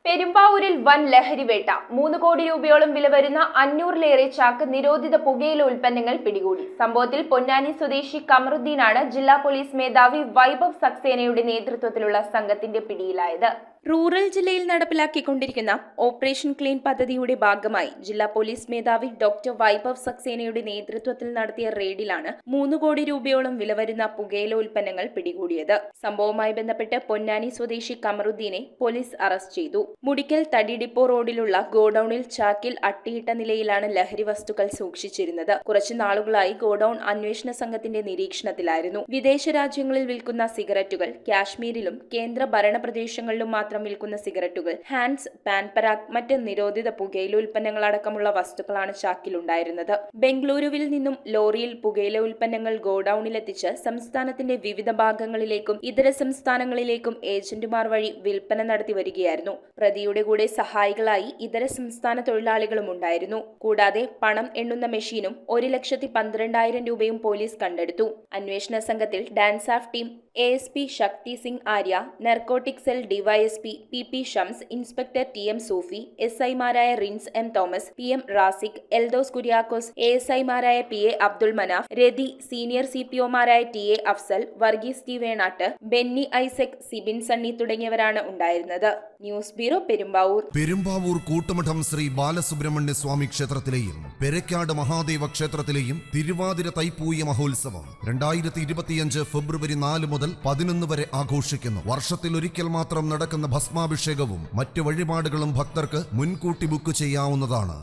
പെരുമ്പാവൂരിൽ വൻ ലഹരിവേട്ട 3 കോടി രൂപയോളം വില വരുന്ന 500-ലേറെ ചാക്ക് നിരോധിത പുകയില ഉൽപ്പന്നങ്ങൾ പിടികൂടി. സംഭവത്തിൽ പൊന്നാനി സ്വദേശി കമറുദ്ദീനാണ് ജില്ലാ പോലീസ് മേധാവി വൈഭവ് സക്സേനയുടെ നേതൃത്വത്തിലുള്ള സംഘത്തിന്റെ പിടിയിലായത്. റൂറൽ ജില്ലയിൽ നടപ്പിലാക്കിക്കൊണ്ടിരിക്കുന്ന ഓപ്പറേഷൻ ക്ലീൻ പദ്ധതിയുടെ ഭാഗമായി ജില്ലാ പോലീസ് മേധാവി ഡോക്ടർ വൈഭവ് സക്സേനയുടെ നേതൃത്വത്തിൽ നടത്തിയ റെയ്ഡിലാണ് 3 കോടി രൂപയോളം വില വരുന്ന പുകയില ഉൽപ്പന്നങ്ങൾ പിടികൂടിയത്. സംഭവവുമായി ബന്ധപ്പെട്ട് പൊന്നാനി സ്വദേശി കമറുദ്ദീനെ പോലീസ് അറസ്റ്റ് ചെയ്തു. മുടിക്കൽ തടി ഡിപ്പോ റോഡിലുള്ള ഗോഡൌണിൽ ചാക്കിൽ അട്ടിയിട്ട നിലയിലാണ് ലഹരി വസ്തുക്കൾ സൂക്ഷിച്ചിരുന്നത്. കുറച്ചു നാളുകളായി ഗോഡൌൺ അന്വേഷണ സംഘത്തിന്റെ നിരീക്ഷണത്തിലായിരുന്നു. വിദേശ രാജ്യങ്ങളിൽ വിൽക്കുന്ന സിഗരറ്റുകൾ, കാശ്മീരിലും കേന്ദ്ര ഭരണ പ്രദേശങ്ങളിലും മാത്രം വിൽക്കുന്ന സിഗരറ്റുകൾ, ഹാൻഡ്സ്, പാൻപരാഗ്, മറ്റ് നിരോധിത പുകയില ഉൽപ്പന്നങ്ങളടക്കമുള്ള വസ്തുക്കളാണ് ചാക്കിലുണ്ടായിരുന്നത്. ബംഗളൂരുവിൽ നിന്നും ലോറിയിൽ പുകയില ഉൽപ്പന്നങ്ങൾ ഗോഡൌണിലെത്തിച്ച് സംസ്ഥാനത്തിന്റെ വിവിധ ഭാഗങ്ങളിലേക്കും ഇതര സംസ്ഥാനങ്ങളിലേക്കും ഏജന്റുമാർ വഴി വിൽപ്പന നടത്തി വരികയായിരുന്നു. പ്രതിയുടെ കൂടെ സഹായികളായി ഇതര സംസ്ഥാന തൊഴിലാളികളും ഉണ്ടായിരുന്നു. കൂടാതെ പണം എണ്ണുന്ന മെഷീനും 1,12,000 രൂപയും പോലീസ് കണ്ടെടുത്തു. അന്വേഷണ സംഘത്തിൽ DANSAF team ASP Shakti Singh Arya, narcotic cell DYSP PP Shams, inspector TM Sufi, SI-മാരായ റിൻസ് M തോമസ്, PM റാസിഖ്, എൽദോസ് കുര്യാക്കോസ്, ASI-മാരായ PA അബ്ദുൾ മനാഫ്, രതി, സീനിയർ CPO-മാരായ TA അഫ്സൽ, വർഗീസ് T വേണാട്ട്, ബെന്നി ഐസക്, സിബിൻ സണ്ണി തുടങ്ങിയവരാണ് ഉണ്ടായിരുന്നത്. News bureau, Perumbavoor. പെരുമ്പാവൂർ കൂട്ടുമഠം ശ്രീ ബാലസുബ്രഹ്മണ്യ സ്വാമി ക്ഷേത്രത്തിലെയും പെരക്കാട് മഹാദേവ ക്ഷേത്രത്തിലെയും തിരുവാതിര തൈപ്പൂയ മഹോത്സവം 2025 ഫെബ്രുവരി 4 മുതൽ 11 വരെ ആഘോഷിക്കുന്നു. വർഷത്തിലൊരിക്കൽ മാത്രം നടക്കുന്ന ഭസ്മാഭിഷേകവും മറ്റ് വഴിപാടുകളും ഭക്തർക്ക് മുൻകൂട്ടി ബുക്ക് ചെയ്യാവുന്നതാണ്.